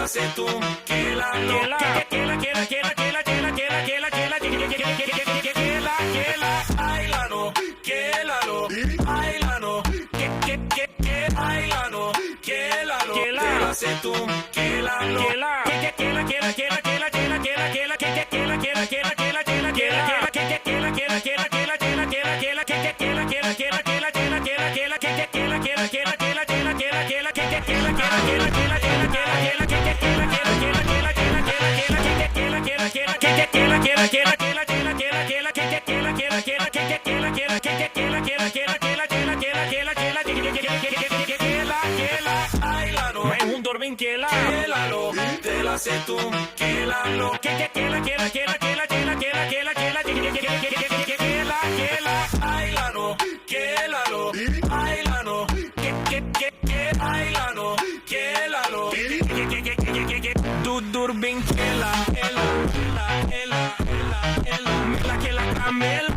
hace tú, que la bailalo, bailalo, bailalo, te la hace tú, que la te la hace tú, que la bailalo, bailalo, bailalo, Durbin, que la camela,